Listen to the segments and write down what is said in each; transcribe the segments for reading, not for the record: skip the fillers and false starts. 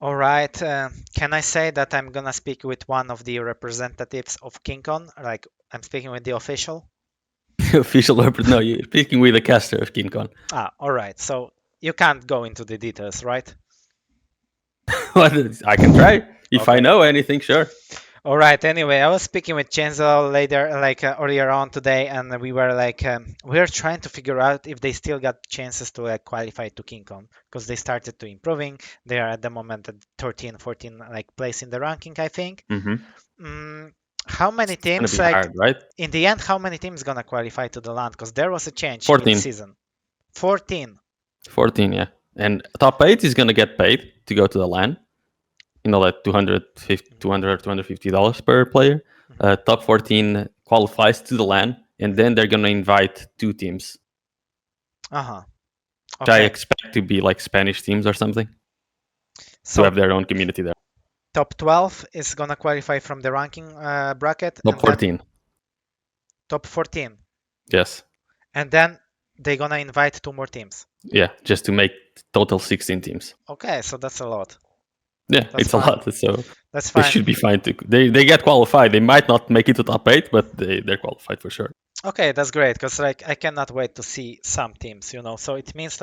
All right. Can I say that I'm gonna speak with one of the representatives of KeenCon? Like I'm speaking with the official? Official report? No, you're speaking with the caster of KeenCon. All right. So you can't go into the details, right? I can try. If I Okay. know anything, sure. All right. Anyway, I was speaking with Chenzo later, earlier on today, and we were we are trying to figure out if they still got chances to qualify to KeenCon because they started to improving. They are at the moment at 13, 14 place in the ranking, I think. Mm-hmm. Mm, how many It's gonna teams be hard, right? in the end? How many teams gonna qualify to the LAN? Because there was a change 14. mid-season. 14. 14, yeah. And top 8 is gonna get paid to go to the LAN. Like $250 per player. Top 14 qualifies to the LAN, and then they're gonna invite 2 teams. Uh-huh. Which I Okay. expect to be like Spanish teams or something to So have their own community there. top 12 is gonna qualify from the ranking bracket, Top and then 14, top 14, yes. and then they're gonna invite 2 more teams. Yeah, just to make total 16 teams. Okay, so that's a lot. Yeah, That's it's fine. a lot. So That's they fine. should be fine. They get qualified. They might not make it to top 8, but they're qualified for sure. Okay, that's great because I cannot wait to see some teams, So it means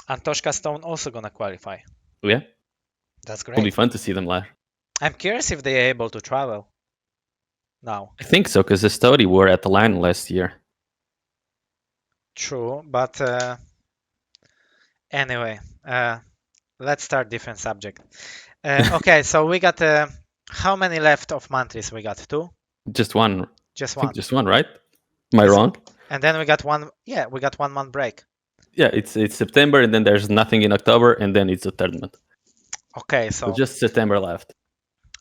Antoshka Stone also gonna qualify. Yeah, That's it'll be great. fun to see them live. I'm curious if they're able to travel now. I think so, because ESTOTY were at the LAN last year. True, but anyway, let's start different subject. Okay, so we got how many left of monthlies? We got 2. Just one. Just I one. think just one, right? Am I Is- wrong? And then we got one. Yeah, we got 1 month break. Yeah, it's September, and then there's nothing in October, and then it's the tournament. Okay, So so just September left.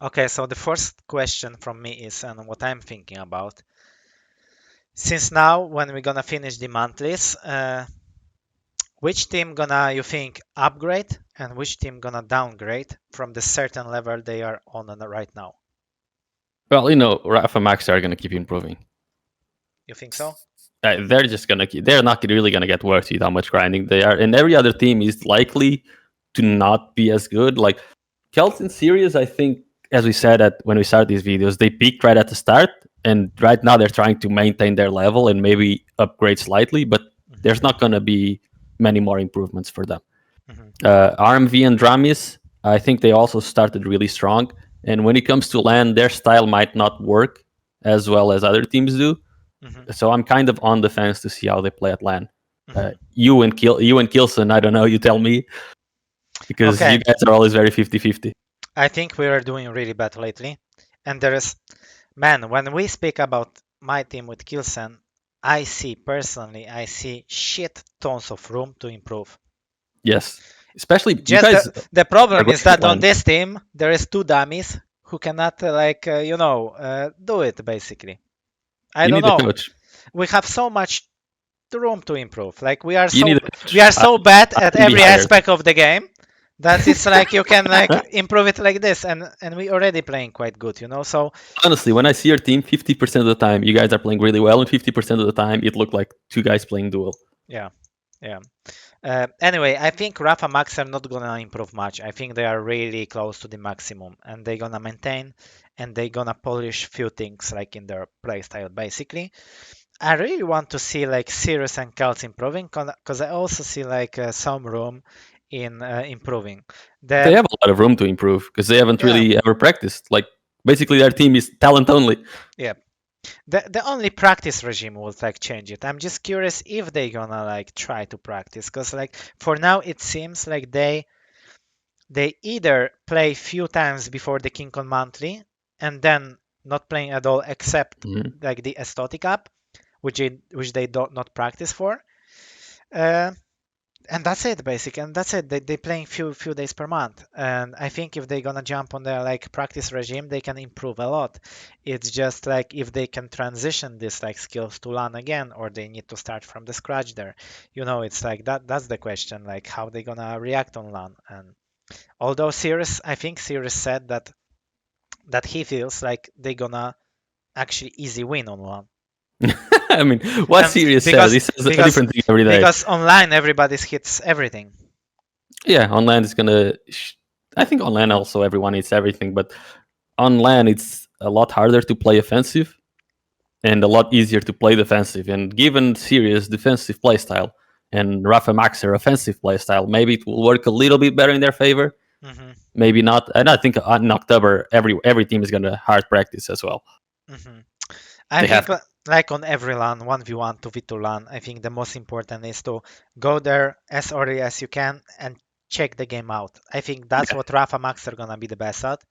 okay, so the first question from me is, and what I'm thinking about, since now when we're gonna finish the monthlies, which team gonna you think upgrade and which team gonna downgrade from the certain level they are on right now? Well, Rapha Maxter are gonna keep improving. You think so? They're just gonna they're not really gonna get worse with how much grinding they are, and every other team is likely to not be as good. Like keltz and Sirius, I think, as we said when we started these videos, they peaked right at the start, and right now they're trying to maintain their level and maybe upgrade slightly, but there's not gonna be many more improvements for them. RMV and Dramis, I think they also started really strong, and when it comes to LAN, their style might not work as well as other teams do. So I'm kind of on the fence to see how they play at LAN. You and Kilson, I don't know, you tell me, because Okay. you guys are always very 50-50. I think we are doing really bad lately. And there is, man, when we speak about my team with Kilson, I see shit tons of room to improve. Yes, especially you Just guys. the problem is that on LAN. this team there is 2 dummies who cannot do it basically. I You don't need a know. coach. We have so much room to improve. Like we are You need so bad at can be every hired. aspect of the game that it's like you can improve it like this, and we already playing quite good, So Honestly, when I see your team, 50% of the time you guys are playing really well, and 50% of the time it looked like 2 guys playing duel. yeah. Anyway, I think Rapha Max are not gonna improve much. I think they are really close to the maximum, and they're gonna maintain, and they're gonna polish few things like in their playstyle. Basically, I really want to see like Sirius and keltz improving, because I also see some room in improving. They have a lot of room to improve because they haven't really ever practiced. Like basically, their team is talent only. Yeah. The only practice regime will change it. I'm just curious if they gonna try to practice, because for now it seems like they either play few times before the KeenCon monthly and then not playing at all except the ESTOTY Cup, which they don't not practice for. And that's it, basically. And that's it. They playing few days per month. And I think if they're gonna jump on their practice regime, they can improve a lot. It's just if they can transition this skills to LAN again, or they need to start from the scratch there. It's that. That's the question. How they gonna react on LAN. And although I think Sirius said that he feels like they gonna actually easy win on LAN. I mean, what Sirius says? He says a different thing every day. Because online everybody hits everything. Yeah, online is gonna I think on LAN also everyone eats everything, but on LAN it's a lot harder to play offensive and a lot easier to play defensive. And given Serious defensive playstyle and Rapha Maxter offensive playstyle, maybe it will work a little bit better in their favor. Mm-hmm. Maybe not. And I think in October every team is gonna hard practice as well. Mm-hmm. I They think have to. like on every LAN, 1v1, 2v2 LAN, I think the most important is to go there as early as you can and check the game out. I think that's Yeah. what Rapha Max are gonna be the best at.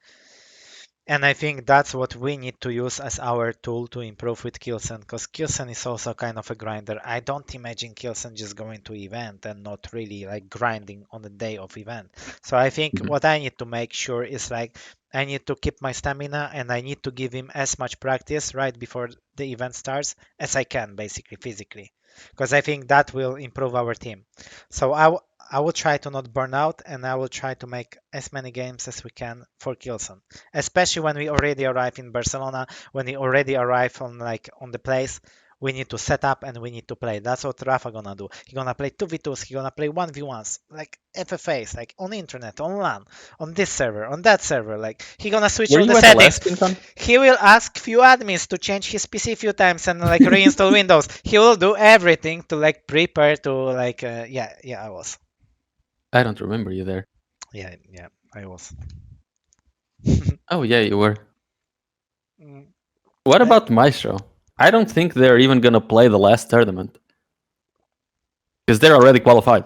And I think that's what we need to use as our tool to improve with killzone, because killzone is also kind of a grinder. I don't imagine killzone just going to event and not really like grinding on the day of event. So I think Mhm. what I need to make sure is like I need to keep my stamina and I need to give him as much practice right before the event starts as I can, basically physically, because I think that will improve our team. So I will try to not burn out and I will try to make as many games as we can for killzone, especially when we already arrive in Barcelona, when we already arrive on the place. We need to set up and we need to play. That's what Rafa gonna do. He gonna play 2v2s, he gonna play 1v1s, like FFAs, like on internet, on LAN, on this server, on that server. Like he gonna switch Were all the you at the settings. last KeenCon? He will ask few admins to change his PC few times and like reinstall Windows. He will do everything to like prepare to like yeah, I was. I don't remember you there. Yeah, I was. Oh yeah, you were. Mm, What eh, about Myztro? I don't think they're even gonna play the last tournament because they're already qualified.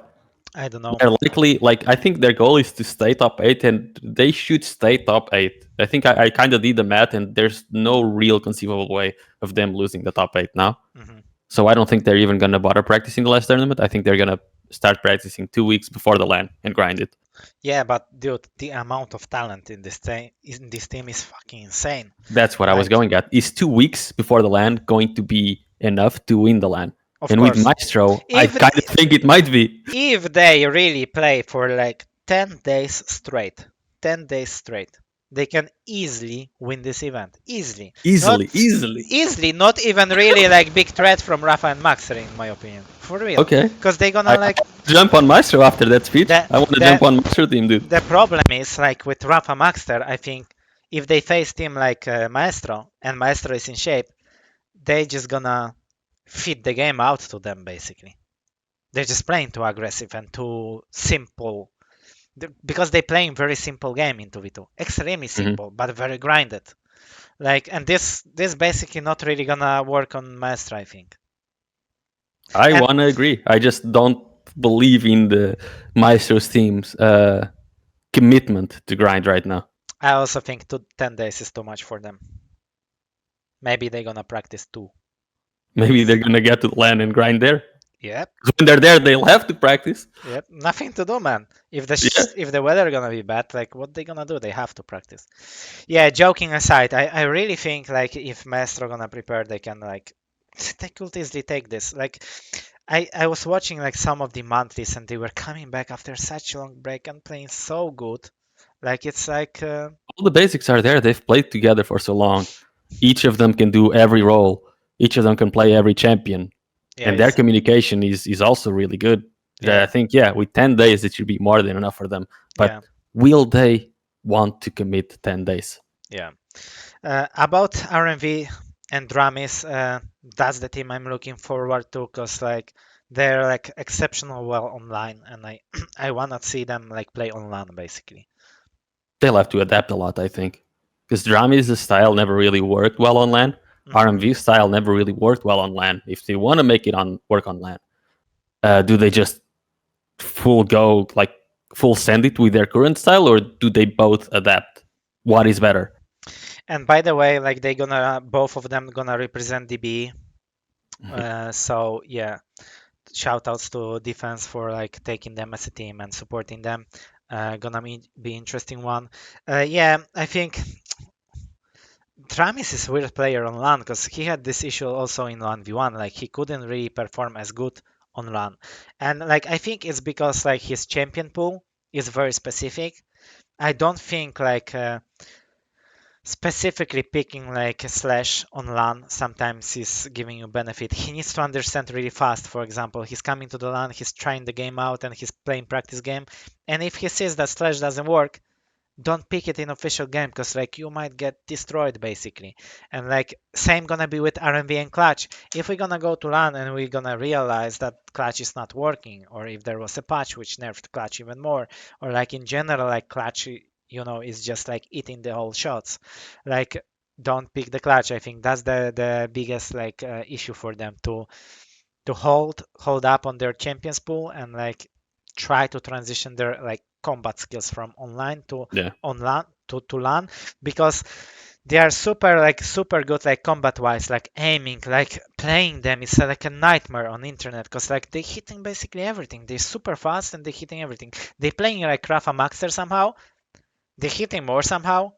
I don't know. They're likely, like, I think their goal is to stay top 8, and they should stay top 8. I think I kind of did the math, and there's no real conceivable way of them losing the top 8 now. Hmm. So I don't think they're even gonna bother practicing the last tournament. I think they're gonna start practicing 2 weeks before the LAN and grind it. Yeah, but dude, the amount of talent in this team is fucking insane. That's what I was Like, going at. Is 2 weeks before the LAN going to be enough to win the LAN? of And with course, Myztro, I if kind of think it might be. if they really play for like 10 days straight, 10 days straight, they can easily win this event. Easily. Not Easily. easily, not even really like big threat from Rafa and Maxter in my opinion. For real. Okay. Because they're I gonna like jump on Maestro after that speech. the I want to the jump on Maestro team, dude. the problem is like with Rafa Maxter, I think if they face team like Maestro and Maestro is in shape, they just gonna feed the game out to them basically. They're just playing too aggressive and too simple because they playing very simple game in 2v2. Extremely Mhm. simple, but very grinded. Like, and this basically not really gonna work on Maestro, I think. I And want to agree. I just don't believe in the Maestro's team's commitment to grind right now. I also think 10 days is too much for them. Maybe they're gonna practice 2 days. Maybe they're going to get to the LAN and grind there. Yep. 'Cause when they're there, they'll have to practice. Yep, nothing to do, man. If Yeah. if the weather gonna be bad, like what they gonna do? They have to practice. Yeah, joking aside, I really think like if Maestro gonna prepare, they can like they could easily take this. Like I was watching like some of the monthlies and they were coming back after such a long break and playing so good. Like it's like All the basics are there. They've played together for so long. Each of them can do every role. Each of them can play every champion. yeah, And their it's communication is also really good. yeah, I think, yeah, with 10 days, it should be more than enough for them. yeah, But will they want to commit 10 days? yeah. About RMV and Dramis, that's the team I'm looking forward to because like they're like exceptional well online, and I I wanna see them like play online basically. They'll have to adapt a lot, I think. Because Dramis' style never really worked well on LAN. Mhm. RMV style never really worked well on LAN. If they want to make it on work on LAN, do they just full send it with their current style, or do they both adapt? What is better? And by the way, like they gonna both of them gonna represent DB. So yeah, shout outs to defense for like taking them as a team and supporting them. Gonna be interesting one. Yeah, I think Tramis is a weird player on LAN because he had this issue also in 1v1. Like he couldn't really perform as good on LAN, and like I think it's because like his champion pool is very specific. I don't think like specifically picking like a slash on LAN sometimes is giving you benefit. He needs to understand really fast. For example, he's coming to the LAN, he's trying the game out, and he's playing practice game. And if he sees that slash doesn't work, don't pick it in official game because like you might get destroyed basically. And like same gonna be with RMV and clutch. If we're gonna go to LAN and we're gonna realize that clutch is not working, or if there was a patch which nerfed clutch even more, or like in general like clutch is just like eating the whole shots, like don't pick the clutch. I think that's the biggest like issue for them to hold up on their champions pool and like try to transition their like combat skills from online to Yeah. online to LAN, because they are super good like combat wise, like aiming, like playing them is like a nightmare on internet because like they hitting basically everything. They're super fast and they're hitting everything. They playing like Rapha Maxter somehow. They're hitting more somehow,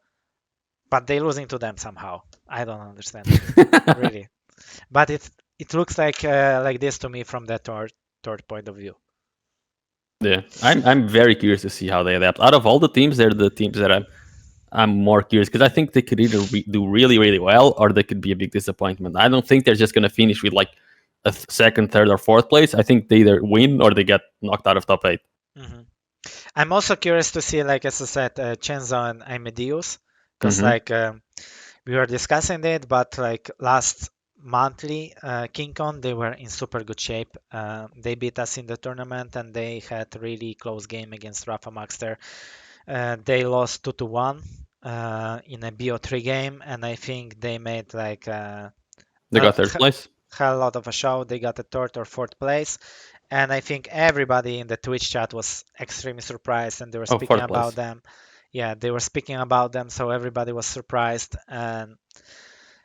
but they losing to them somehow. I don't understand really. But it looks like this to me from the third point of view. Yeah, I'm very curious to see how they adapt. Out of all the teams, they're the teams that I'm more curious because I think they could either do really really well or they could be a big disappointment. I don't think they're just gonna finish with like a second, third, or fourth place. I think they either win or they get knocked out of top 8. Hmm. I'm also curious to see, like as I said, Chenzo and Amadeus, because Mm-hmm. like we were discussing it, but like last monthly KeenCon, they were in super good shape. They beat us in the tournament, and they had really close game against Rapha Maxter. They lost 2-1 in a BO3 game, and I think they made like They got third place. hell lot of a show. They got a third or fourth place. And I think everybody in the Twitch chat was extremely surprised, and they were Oh, speaking fourth about place. them. Yeah, they were speaking about them, so everybody was surprised. And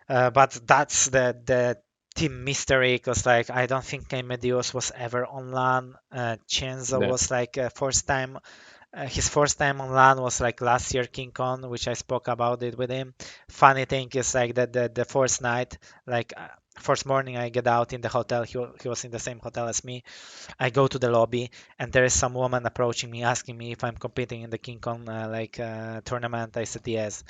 but that's the team mystery, because like I don't think Medios was ever on LAN. Chenzo Yeah. was like first time. His first time on LAN was like last year KeenCon, which I spoke about it with him. Funny thing is like that the first night, like first morning I get out in the hotel. He was in the same hotel as me. I go to the lobby, and there is some woman approaching me asking me if I'm competing in the KeenCon tournament. I said yes,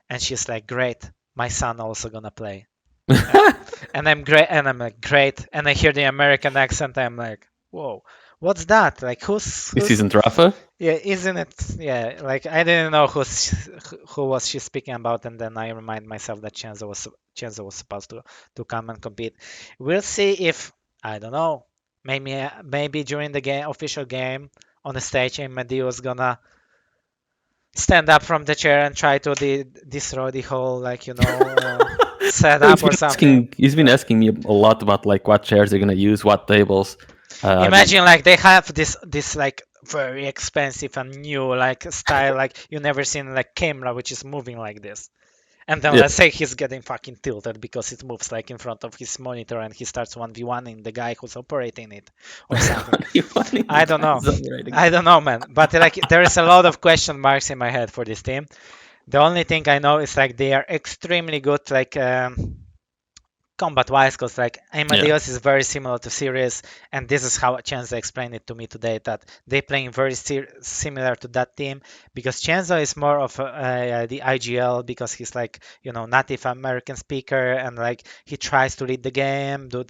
and she's like, "Great, my son also gonna play." Uh, and I'm great, and I'm like, "Great," and I hear the American accent. I'm like, "Whoa, what's that? Like, This who's?" isn't Rapha. Yeah, isn't it? Yeah, like I didn't know who was she speaking about, and then I remind myself that Chenzo was supposed to come and compete. We'll see if, I don't know, maybe during the game official game on the stage, Amadeus gonna stand up from the chair and try to destroy the whole setup or something. He's been asking me a lot about like what chairs they're gonna use, what tables. Imagine like they have this like very expensive and new like style, like you never seen like camera which is moving like this. And then Yeah. let's say he's getting fucking tilted because it moves like in front of his monitor, and he starts 1v1ing the guy who's operating it or something. I don't know. I don't know, man. But like there is a lot of question marks in my head for this team. The only thing I know is like they are extremely good like combat wise, because like Yeah. Amadeus is very similar to Sirius, and this is how Chenzo explained it to me today, that they playing very similar to that team, because Chenzo is more of the IGL, because he's like native American speaker, and like he tries to lead the game, do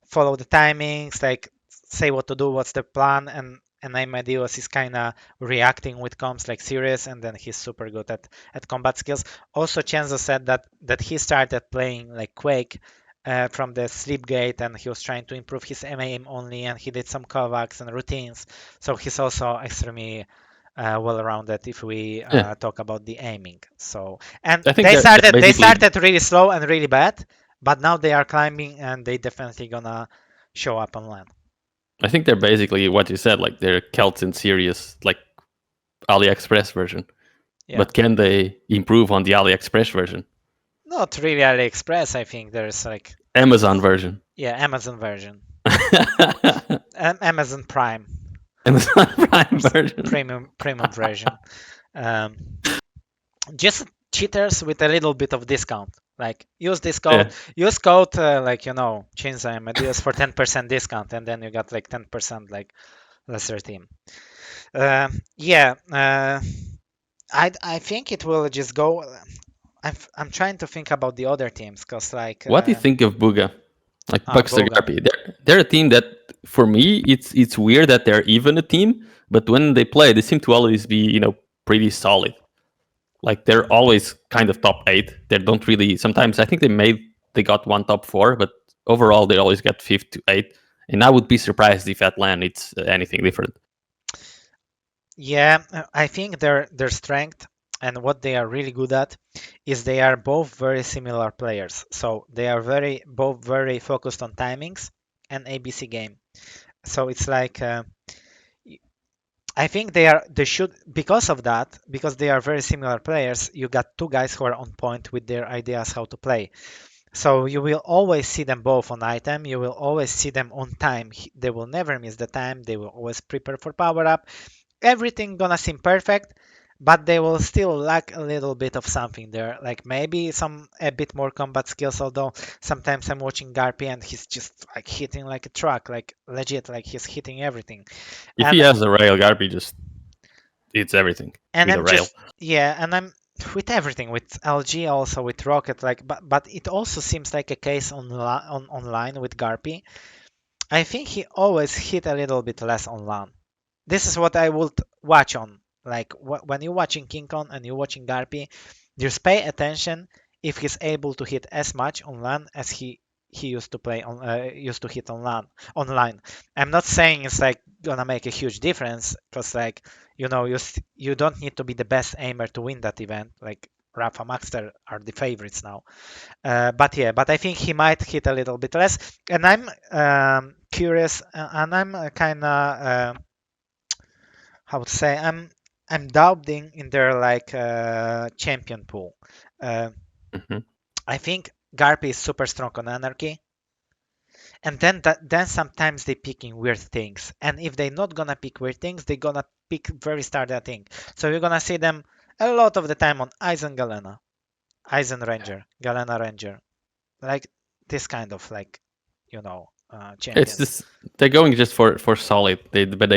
follow the timings, like say what to do, what's the plan, and Amadeus is kind of reacting with comms like Sirius, and then he's super good at combat skills. Also, Chenzo said that he started playing like Quake from the sleep gate, and he was trying to improve his aim only, and he did some kovacs and routines. So he's also extremely well-rounded if we Yeah. talk about the aiming. So and I think they they're started they basically. started really slow and really bad, but now they are climbing, and they definitely gonna show up on land. I think they're basically what you said, like they're Celts in serious, like AliExpress version. Yeah, But can they improve on the AliExpress version? not really AliExpress. I think there's like Amazon version. Amazon version, Amazon Prime. Amazon Prime version. Premium version. Um, just cheaters with a little bit of discount. Like use this code, use code Chenzo and Medios for 10% discount, and then you got like 10% like lesser team. Yeah, I think it will just go. I'm trying to think about the other teams, because like What do you think of BuGa? Like Bukster and BuGa. Garpy. They're a team that for me it's weird that they're even a team, but when they play they seem to always be, pretty solid. Like they're always kind of top 8. They don't really. Sometimes I think they got one top 4, but overall they always get 5th to 8. And I would be surprised if at LAN it's anything different. Yeah, I think their strength and what they are really good at is they are both very similar players. So they are both very focused on timings and ABC game. So it's like I think they should, because of that, because they are very similar players, you got two guys who are on point with their ideas how to play. So you will always see them both on item. You will always see them on time. They will never miss the time. They will always prepare for power up. Everything gonna seem perfect, but they will still lack a little bit of something there. Like maybe a bit more combat skills. Although sometimes I'm watching Garpy and he's just like hitting like a truck, like legit, like he's hitting everything. If And he has a rail, Garpy just eats everything and with a I'm rail. just and I'm with everything with LG also with Rocket but it also seems like a case online with Garpy. I think he always hit a little bit less on LAN. This is what I would watch on like when you're watching KeenCon and you're watching Garpy, just pay attention if he's able to hit as much on LAN as he used to play on used to hit on LAN online. I'm not saying it's like gonna make a huge difference because like you don't need to be the best aimer to win that event. Like Rapha, Maxter are the favorites now. But I think he might hit a little bit less. And I'm curious, and I'm kind of how to say I'm doubting in their like champion pool. Uh, Mm-hmm. I think Garpy is super strong on Anarchy. And then sometimes they picking weird things. And if they're not gonna pick weird things, they're gonna pick very standard thing. So you're gonna see them a lot of the time on Eisen Galena, Eisen Ranger, Galena Ranger, like this kind of like It's champions. just they're going just for solid. But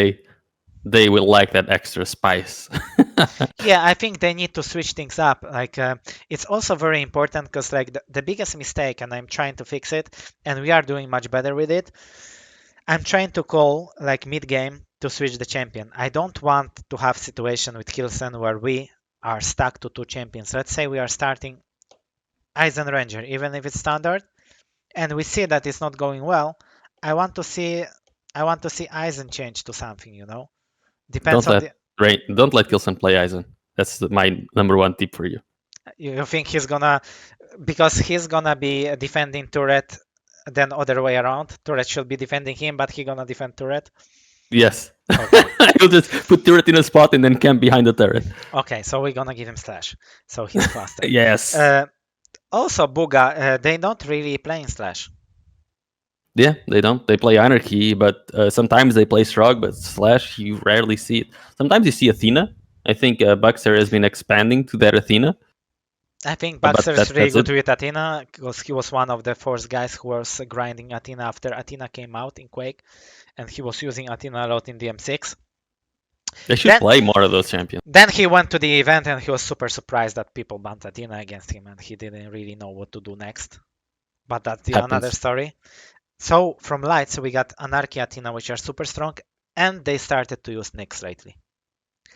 they will like that extra spice. Yeah, I think they need to switch things up. Like it's also very important because like the biggest mistake, and I'm trying to fix it, and we are doing much better with it. I'm trying to call like mid game to switch the champion. I don't want to have situation with Kilsen where we are stuck to two champions. Let's say we are starting Eisen Ranger, even if it's standard, and we see that it's not going well. I want to see Eisen change to something. Depends don't on let the. don't let Kilson play Eisen. That's my number one tip for you. You think he's gonna because he's gonna be defending turret, then other way around. Turret should be defending him, but he gonna defend turret. Yes. Okay. You'll just put turret in a spot and then camp behind the turret. Okay, so we're gonna give him slash, so he's faster. Yes. Also, BuGa, they don't really play in slash. Yeah, they don't. They play Anarchy, but sometimes they play Strog, but Slash, you rarely see it. Sometimes you see Athena. I think Bukster has been expanding to that Athena. I think But Baxter is really that's good it. with Athena because he was one of the first guys who was grinding Athena after Athena came out in Quake, and he was using Athena a lot in the M6. They should Then, play more of those champions. then he went to the event and he was super surprised that people banned Athena against him and he didn't really know what to do next. But that's another Happens. story. So from Lights, we got Anarchy Athena, which are super strong, and they started to use Nyx lately.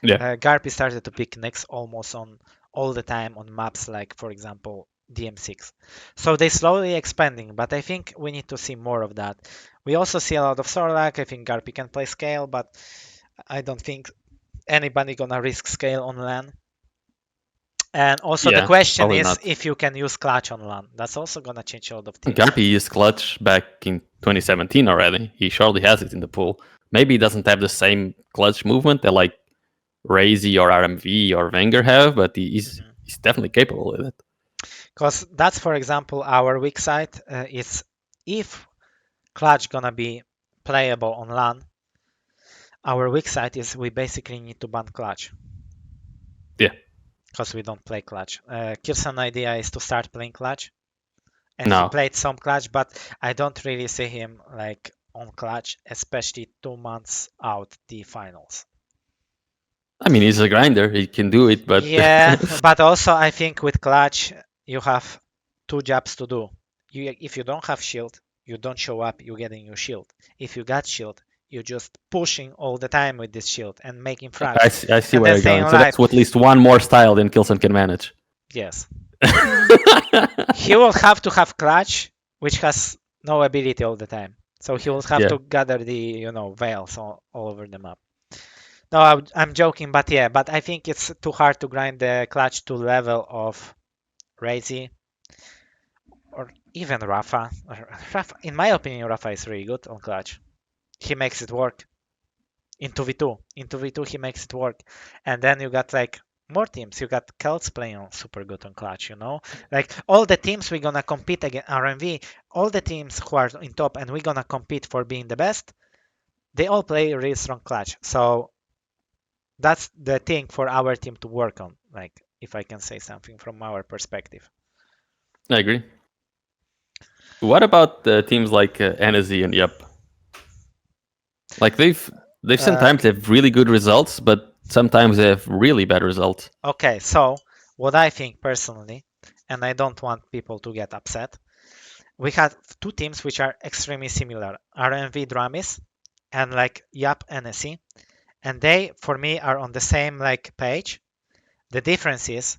Yeah. Garpy started to pick Nyx almost on all the time on maps like, for example, DM6. So they slowly expanding, but I think we need to see more of that. We also see a lot of Sorlak. I think Garpy can play scale, but I don't think anybody gonna risk scale on LAN. And also the Yeah, question probably is not. if you can use clutch on LAN. That's also gonna change a lot of things. Garpy used Clutch back in 2017 already. He surely has it in the pool. Maybe he doesn't have the same clutch movement that like Razy or RMV or Wenger have, but he's definitely capable of it. Because that's, for example, our weak side is if clutch gonna be playable on LAN, our weak side is we basically need to ban clutch. Yeah. Because we don't play clutch. Kirsten idea is to start playing clutch, and he No. played some clutch, but I don't really see him like on clutch, especially 2 months out the finals. I mean, he's a grinder. He can do it, but Yeah, but also I think with clutch you have two jobs to do. If you don't have shield, you don't show up, you get in your shield. If you got shield, You're just pushing all the time with this shield and making frags. I see and where then you're staying going. So alive. that's at least one more style than Kilson can manage. Yes. He will have to have clutch, which has no ability all the time. So he will have Yeah. to gather the veils all over the map. No, I'm joking, but yeah, but I think it's too hard to grind the clutch to level of Razy or even Rapha. Rapha. In my opinion, Rapha is really good on clutch. He makes it work. In 2v2. In 2v2 he makes it work. And then you got like more teams. You got keltz playing on super good on clutch, Like all the teams we're gonna compete against RMV, all the teams who are in top and we're gonna compete for being the best, they all play really strong clutch. So that's the thing for our team to work on, like if I can say something from our perspective. I agree. What about teams like Enesy and Yup? Like they've sometimes have really good results, but sometimes they have really bad results. Okay, so what I think personally, and I don't want people to get upset, we had two teams which are extremely similar, RMV Dramis and like Yup Enesy, and they for me are on the same like page. The difference is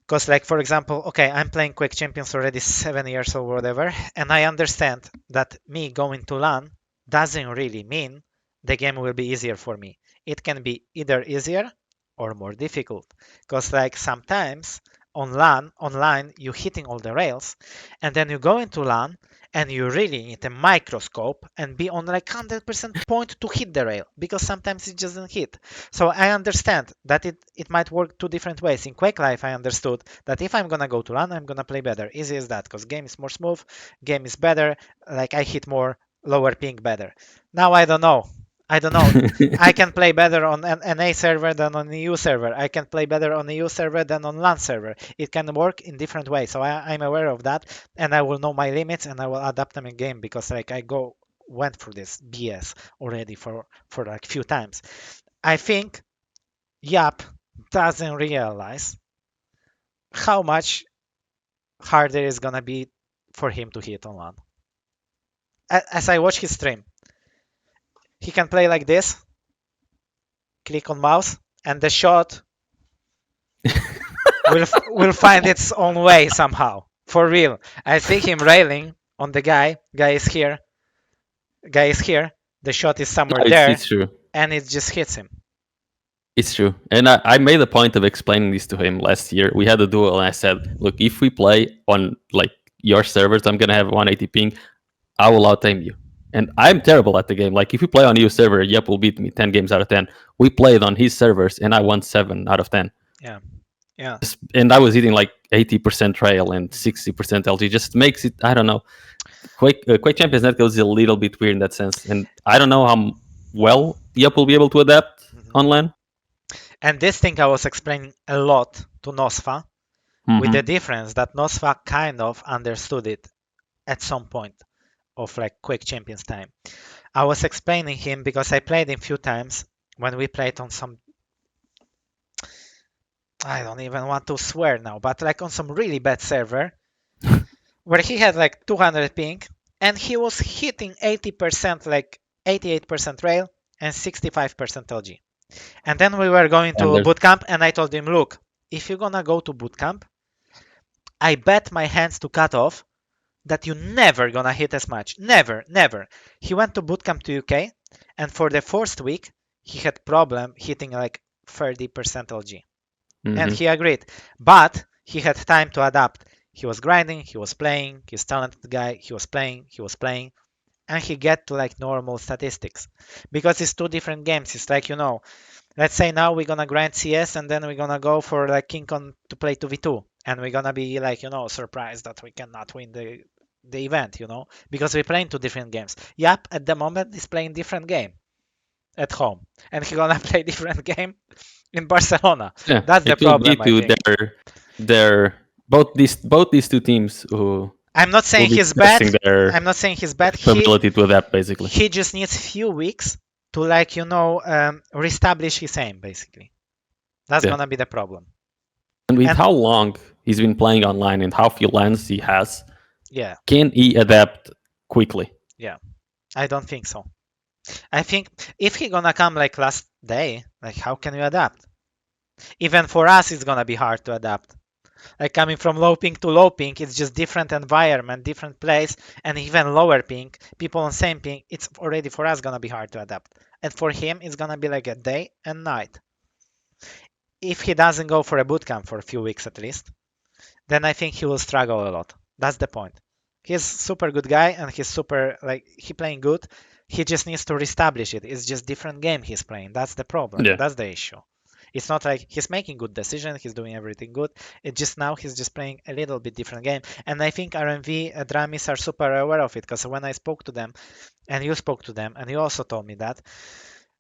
because like for example, okay, I'm playing Quake Champions already 7 years or whatever, and I understand that me going to LAN doesn't really mean the game will be easier for me. It can be either easier or more difficult, because like sometimes on LAN online you hitting all the rails, and then you go into LAN and you really need a microscope and be on like 100% point to hit the rail, because sometimes it doesn't hit. So I understand that it might work two different ways. In Quake Life I understood that if I'm gonna go to LAN I'm gonna play better. Easy as that, because game is more smooth, game is better, like I hit more, lower ping better. Now I don't know. I can play better on an A server than on an EU server. I can play better on a EU server than on LAN server. It can work in different ways. So I'm aware of that, and I will know my limits and I will adapt them in game, because like I went through this BS already for like few times. I think Yap doesn't realize how much harder it's gonna be for him to hit on LAN. As I watch his stream, he can play like this, click on mouse, and the shot will find its own way somehow. For real. I see him railing on the guy. Guy is here. The shot is somewhere there. It's true. And it just hits him. It's true. And I made a point of explaining this to him last year. We had a duel and I said, look, if we play on like your servers, I'm going to have 180 ping. I will out-aim you. And I'm terrible at the game. Like if we play on your server, Yep will beat me 10 games out of 10. We played on his servers and I won 7 out of 10. Yeah. Yeah. And I was hitting like 80% trail and 60% LG. Just makes it, I don't know. Quake Champions Net goes a little bit weird in that sense. And I don't know how well Yep will be able to adapt on LAN. And this thing I was explaining a lot to Nosfa, with the difference that Nosfa kind of understood it at some point of like Quake Champions time. I was explaining him because I played him few times when we played on some, I don't even want to swear now, but like on some really bad server where he had like 200 ping and he was hitting 80%, like 88% rail and 65% LG. And then we were going to bootcamp and I told him, look, if you're gonna go to bootcamp, I bet my hands to cut off that you're never gonna hit as much. Never. He went to bootcamp to UK, and for the first week, he had problem hitting like 30% LG. And he agreed. But he had time to adapt. He was grinding, he was playing, he's a talented guy, he was playing, and he get to like normal statistics. Because it's two different games. It's like, let's say now we're gonna grind CS and then we're gonna go for like KeenCon to play 2v2. And we're gonna be like, surprised that we cannot win the event, because we're playing two different games. Yap at the moment is playing different game at home, and he's gonna play different game in Barcelona. Yeah, that's the problem. I think. They're both these two teams who. I'm not saying he's bad. I'm not saying he's bad. Ability to adapt, basically. He just needs few weeks to like reestablish his aim, basically. That's gonna be the problem. And with how long he's been playing online and how few LANs he has, yeah, can he adapt quickly? Yeah, I don't think so. I think if he gonna come like last day, like how can you adapt? Even for us, it's gonna be hard to adapt. Like coming from low ping to low ping, it's just different environment, different place, and even lower ping, people on same ping, it's already for us gonna be hard to adapt. And for him, it's gonna be like a day and night. If he doesn't go for a bootcamp for a few weeks at least, then I think he will struggle a lot. That's the point. He's super good guy and he's super like he playing good. He just needs to reestablish it. It's just different game he's playing. That's the problem. Yeah, That's the issue. It's not like he's making good decisions, he's doing everything good. It's just now he's just playing a little bit different game. And I think RMV Dramis are super aware of it because when I spoke to them and you spoke to them and you also told me that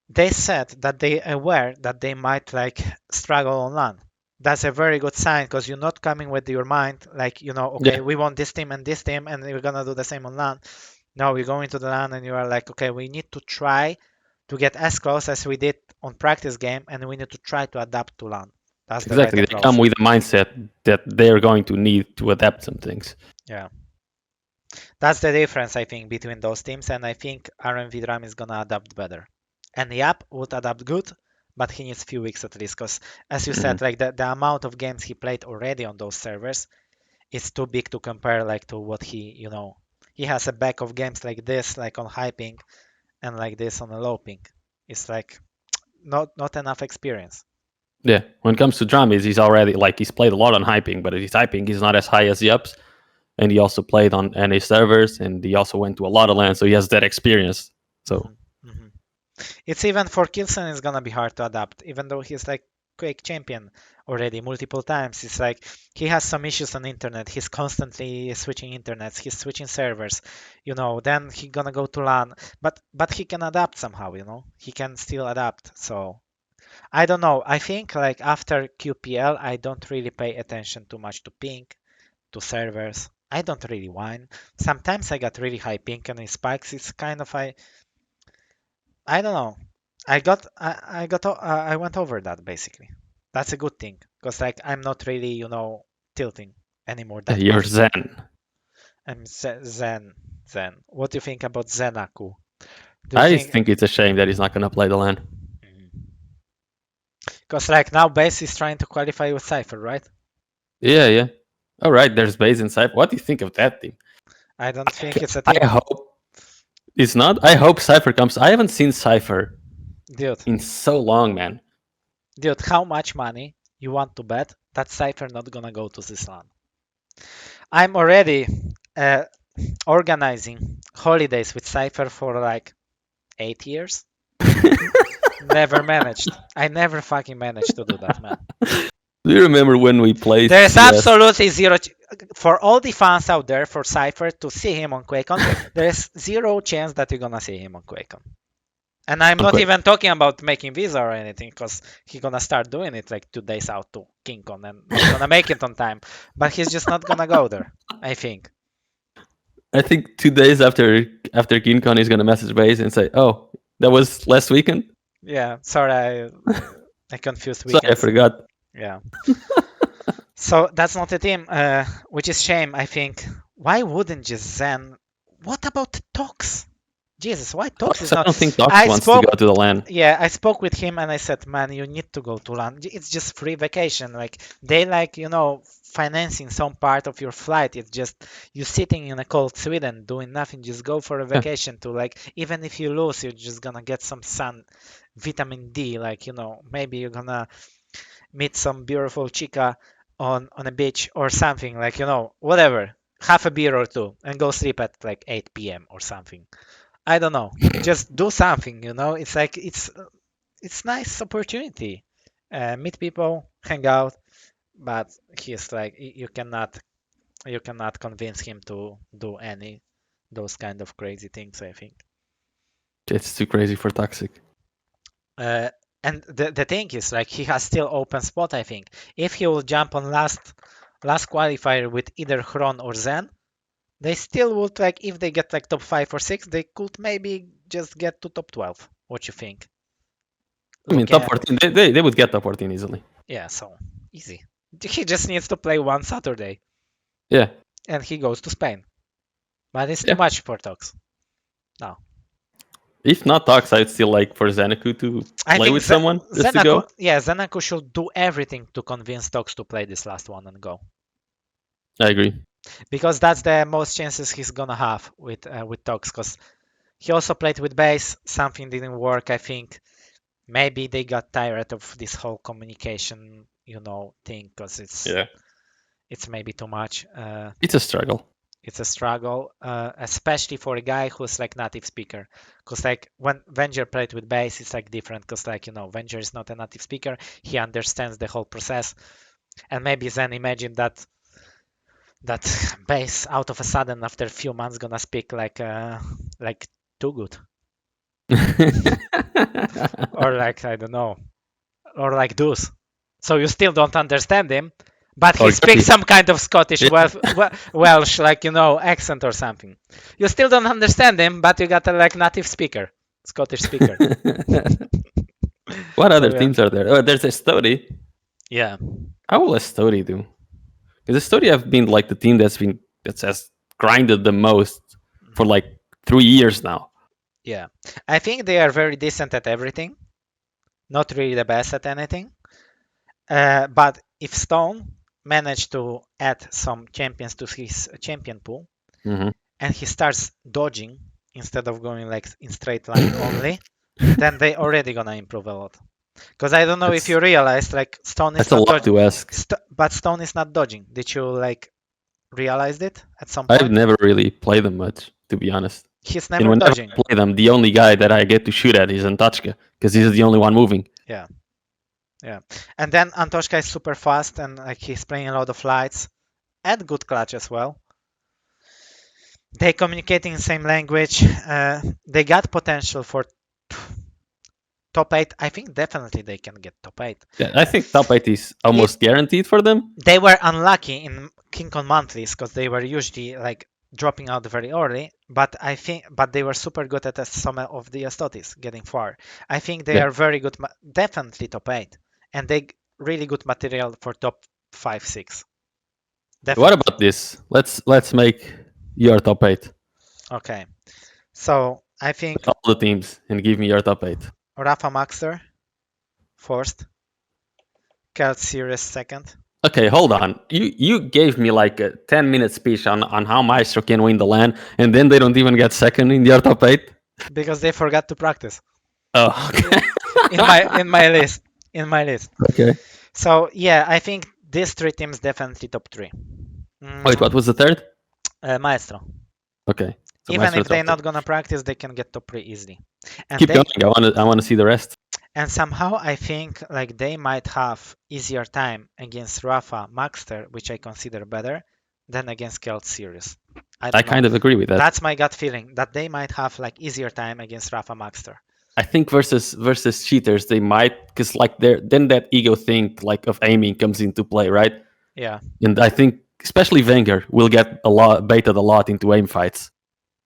they said that they aware that they might like struggle on LAN. That's a very good sign because you're not coming with your mind like okay, yeah, we want this team and we're gonna do the same on LAN. No, we go into the LAN and you are like, okay, we need to try to get as close as we did on practice game, and we need to try to adapt to LAN. That's the right exactly. They approach. come with a mindset that they're going to need to adapt some things. Yeah, that's the difference I think between those teams, and I think RMV Dram is gonna adapt better. And Yap would adapt good, but he needs few weeks at least, because as you said, like the amount of games he played already on those servers is too big to compare like to what he has a back of games like this, like on high ping, and like this on a low ping. It's like not enough experience. Yeah, when it comes to Dramis, he's already like he's played a lot on hyping, but his hyping is not as high as Yups. And he also played on NA servers, and he also went to a lot of LAN, so he has that experience. So Mhm. It's even for Kilson, it's gonna be hard to adapt, even though he's like Quake champion already multiple times. It's like he has some issues on internet. He's constantly switching internets. He's switching servers. Then he gonna go to LAN, but he can adapt somehow. He can still adapt. So I don't know. I think like after QPL, I don't really pay attention too much to ping, to servers. I don't really whine. Sometimes I got really high ping and it spikes. It's kind of I don't know. I went over that basically. That's a good thing because like I'm not really tilting anymore that you're much. Zen. I'm Zen. What do you think about ZenAku? Do you I think? think it's a shame that he's not going to play the LAN. Because like now Base is trying to qualify with cYPHER, right? Yeah. All right, there's base in cYPHER. What do you think of that team? I don't think it's a team. I hope it's not. I hope cYPHER comes. I haven't seen cYPHER Dude, in so long, man. how much money you want to bet that cYPHER not gonna go to this LAN? I'm already uh, organizing holidays with cYPHER for like 8 years. Never managed. I never fucking managed to do that, man. Do you remember when we played? There's CS? absolutely zero. For all the fans out there for cYPHER to see him on QuakeCon, there's zero chance that you're gonna see him on QuakeCon. And I'm not Quake. even talking about making visa or anything, because he's gonna start doing it like 2 days out to KeenCon and not gonna make it on time. But he's just not gonna go there, I think. I think 2 days after KeenCon, he's gonna message base and say, "Oh, that was last weekend." Yeah, sorry, I confused Sorry, I weekends. forgot. Yeah. So that's not a team, which is shame, I think. Why wouldn't just Zen? What about Tox? Jesus, why Tox is I not? don't think Dox I wants spoke. to go to the LAN. Yeah, I spoke with him and I said, man, you need to go to LAN. It's just free vacation. Like they financing some part of your flight. It's just you sitting in a cold Sweden doing nothing. Just go for a vacation to like even if you lose, you're just gonna get some sun, vitamin D. Like maybe you're gonna meet some beautiful chica on a beach or something. Like whatever. Have a beer or two and go sleep at like 8 p.m. or something. I don't know. Just do something, It's like it's nice opportunity. Meet people, hang out, but he's like you cannot convince him to do any those kind of crazy things, I think. It's too crazy for Toxic. And the thing is like he has still open spot, I think. If he will jump on last qualifier with either Hron or Zen, they still would like if they get like top 5 or 6, they could maybe just get to top 12. What you think? I mean, top 14. They would get top 14 easily. Yeah, so easy. He just needs to play one Saturday Yeah. and he goes to Spain. But it's too much for Tox. No. If not Tox, I'd still like for ZenAku to play with someone just to go. Yeah, ZenAku should do everything to convince Tox to play this last one and go. I agree. Because that's the most chances he's gonna have with Tox. Because he also played with base, something didn't work. I think maybe they got tired of this whole communication, thing. Because it's maybe too much. It's a struggle. It's a struggle, especially for a guy who's like native speaker. Because like when Venger played with base, it's like different. Because like Venger is not a native speaker. He understands the whole process, and maybe then imagine that base out of a sudden after a few months gonna speak like too good, or like I don't know, or like Deuce. So you still don't understand him, but he speaks some kind of Scottish Welsh, like accent or something. You still don't understand him, but you got a like native speaker, Scottish speaker. What other teams are there? Oh, there's ESTOTY. Yeah. How will ESTOTY do? Because ESTOTY have been like the team that has grinded the most for like 3 years now. Yeah, I think they are very decent at everything. Not really the best at anything. But if Stone managed to add some champions to his champion pool, and he starts dodging instead of going like in straight line only, then they already gonna improve a lot. Because I don't know if you realized, like Stone is not dodging. To ask. But Stone is not dodging. Did you like realize it at some point? I've never really played them much, to be honest. He's never dodging. I play them, the only guy that I get to shoot at is Antochka, because he's the only one moving. Yeah. And then Antochka is super fast, and like he's playing a lot of lights, and good clutch as well. They communicating in the same language. They got potential for top 8. I think definitely they can get top 8. Yeah, I think top 8 is almost guaranteed for them. They were unlucky in KeenCon monthlies because they were usually like dropping out very early, but they were super good at some of the ESTOTYs getting far. I think they are very good, definitely top 8, and they really good material for top 5, 6. Definitely. What about this? Let's make your top 8. Okay, so I think all the teams and give me your top 8. Rapha Maxter first, keltz series second. Okay, hold on. You gave me like a 10-minute speech on how Myztro can win the LAN, and then they don't even get second in your top 8? Because they forgot to practice. Oh, okay. in my list. Okay. So yeah, I think these 3 teams definitely top 3. Wait, what was the third? Myztro. Okay. So even if they're not gonna practice, they can get top 3 easily. And keep going. I want to see the rest. And somehow I think like they might have easier time against Rapha Maxter, which I consider better, than against keltz series. I kind of agree with that. That's my gut feeling, that they might have like easier time against Rapha Maxter. I think versus cheaters they might, because like then that ego thing like of aiming comes into play, right? Yeah. And I think especially Wenger will get baited a lot into aim fights.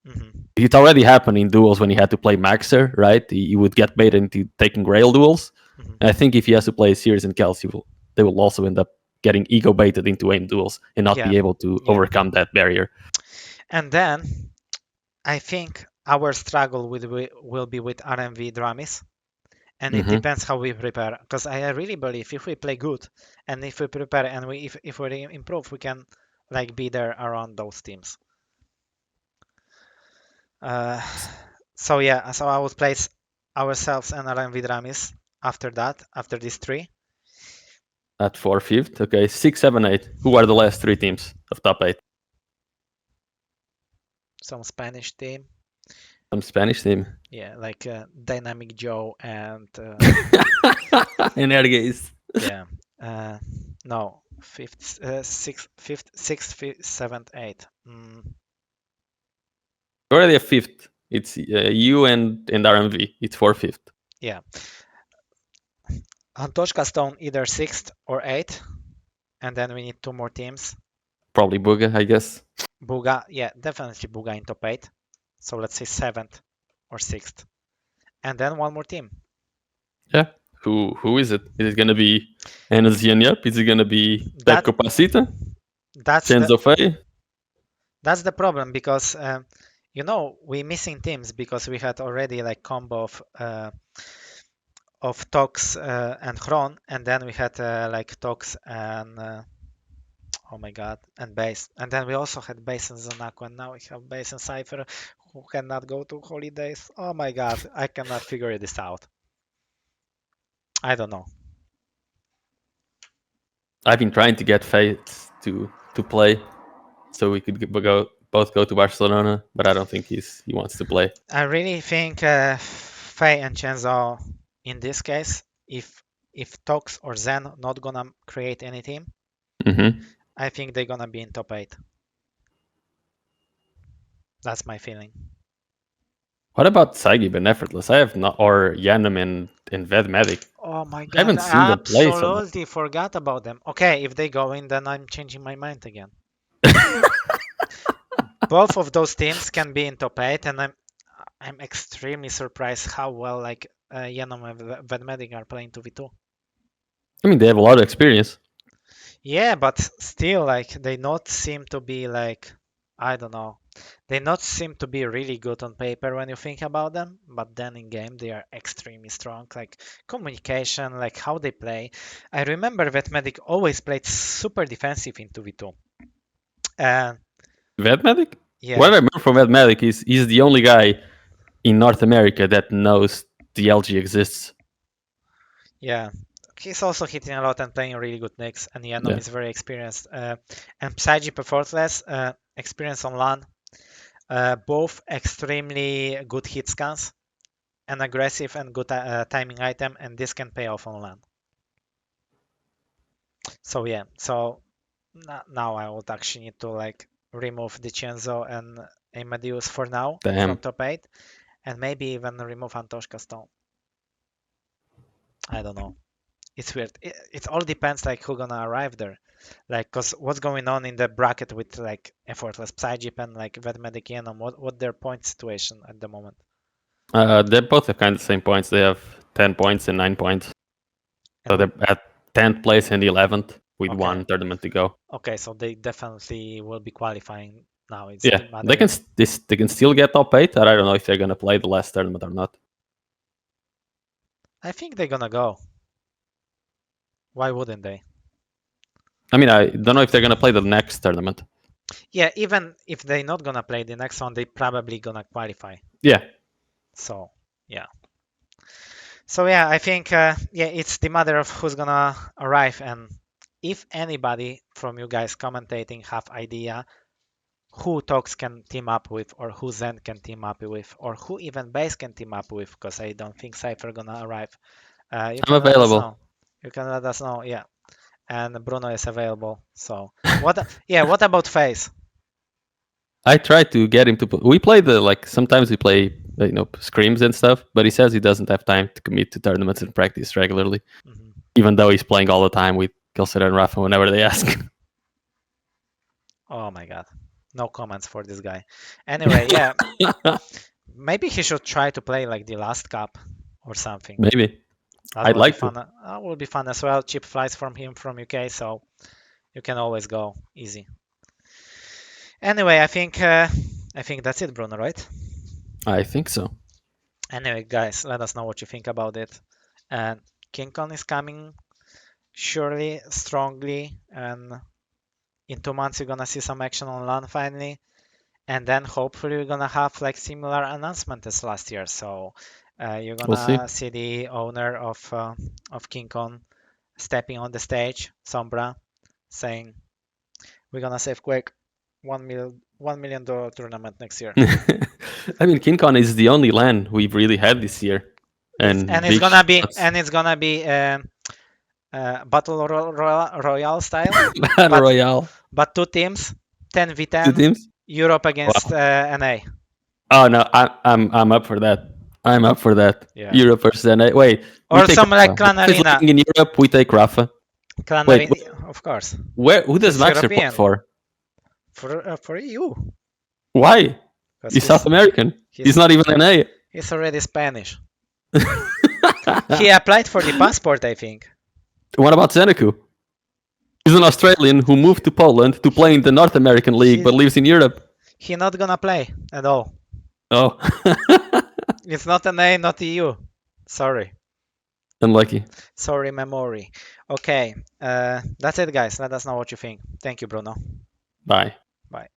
Mm-hmm. It already happened in duels when he had to play Maxter, right? He would get baited into taking rail duels. Mm-hmm. And I think if he has to play a series in keltz, they will also end up getting ego baited into aim duels and not be able to overcome that barrier. And then I think our struggle will be with RMV Dramis. And it depends how we prepare. Because I really believe if we play good and if we prepare and if we improve, we can like be there around those teams. So I would place ourselves and RMV Dramis after these 3. At 4th, 5th, okay, 6, 7, 8. Who are the last 3 teams of top 8? Some Spanish team. Yeah, like Dynamic Joe and Energies. Yeah. No, 5th, 6th, 7th, 8th. Already a 5th. It's you and RMV. It's 4th, 5th. Yeah. Antochka Stone either 6th or 8th, and then we need 2 more teams. Probably BuGa, I guess. BuGa, yeah, definitely BuGa in top 8. So let's say 7th or 6th, and then 1 more team. Yeah. Who is it? Is it gonna be Enesy and Yup? Is it gonna be Pepco Pasita? That's Chenzo faye? That's the problem, because You know, we missing teams because we had already like combo of Tox and Chron, and then we had like Tox and oh my god, and Base, and then we also had Base and ZenAku, and now we have Base and cYPHER who cannot go to holidays. Oh my god, I cannot figure this out. I don't know. I've been trying to get faye to play, so we could both go to Barcelona, but I don't think he wants to play. I really think faye and Chenzo in this case, if Tox or Zen not gonna create any team, I think they're gonna be in top 8. That's my feeling. What about Saigib and Effortless? I have not, or Yanum and Vedmedic. Oh my god, I haven't seen them play so much. absolutely forgot about them. Okay, if they go in, then I'm changing my mind again. Both of those teams can be in top 8, and I'm extremely surprised how well like Yanum and Vedmedic are playing 2v2. I mean, they have a lot of experience. Yeah, but still, like they not seem to be like, I don't know. They not seem to be really good on paper when you think about them, but then in game they are extremely strong. Like communication, like how they play. I remember that Medic always played super defensive in 2v2. Vedmedic? Yeah. What I remember from Vedmedic is he's the only guy in North America that knows the LG exists. Yeah. He's also hitting a lot and playing really good nicks, and Yanum is very experienced. And PsyG Effortless, experience on LAN. Both extremely good hit scans, an aggressive and good timing item, and this can pay off on LAN. So yeah, so now I would actually need to like remove the Chenzo and Amadeus for now from top 8, and maybe even remove Antoshka Stone. I don't know. It's weird. It all depends like who gonna arrive there. Like, cause what's going on in the bracket with like Effortless PsyG and like Vedmedic Yanum, what their point situation at the moment? They both have kind of the same points. They have 10 points and 9 points. So they're at 10th place and 11th with one tournament to go. Okay, so they definitely will be qualifying now. It's they can still get top 8, but I don't know if they're gonna play the last tournament or not. I think they're gonna go. Why wouldn't they? I mean, I don't know if they're gonna play the next tournament. Yeah, even if they're not gonna play the next one, they probably gonna qualify. Yeah. So yeah. So yeah, I think yeah, it's the matter of who's gonna arrive, and if anybody from you guys commentating have idea who Tox can team up with, or who Zen can team up with, or who even Base can team up with, because I don't think cYPHER gonna arrive. I'm available. You can let us know, yeah. And Bruno is available. So what? Yeah, what about FaZe? I tried to get him to. We play sometimes we play scrims and stuff, but he says he doesn't have time to commit to tournaments and practice regularly, even though he's playing all the time with keltz and Rapha whenever they ask. Oh my god, no comments for this guy. Anyway, yeah, maybe he should try to play like the last cup or something. Maybe. I'd like to. That will be fun as well. Cheap flights from him from UK, so you can always go easy. Anyway, I think that's it, Bruno, right? I think so. Anyway, guys, let us know what you think about it. And KeenCon is coming surely, strongly, and in 2 months you're gonna see some action on LAN finally, and then hopefully we're gonna have like similar announcement as last year. So you're gonna see the owner of KeenCon stepping on the stage, Sombra, saying, "We're gonna save Quake $1 million tournament next year." I mean, KeenCon is the only LAN we've really had this year, and it's gonna be battle royale style. Battle royale. But 2 teams, 10v10. 2 teams. Europe against NA. Oh no, I'm up for that. I'm up for that. Yeah. Europe versus NA. Wait. Or some like Clan Arena. In Europe, we take Rapha. Clan Arena, of course. Who does Maxter play for? For EU. Why? He's South American. He's not even NA. He's already Spanish. He applied for the passport, I think. What about ZenAku? He's an Australian who moved to Poland to play in the North American League but lives in Europe. He's not gonna play at all. Oh, It's not an A, not EU. Sorry. unlucky. Sorry, memory. Okay, that's it, guys. Let us know what you think. Thank you, Bruno. Bye.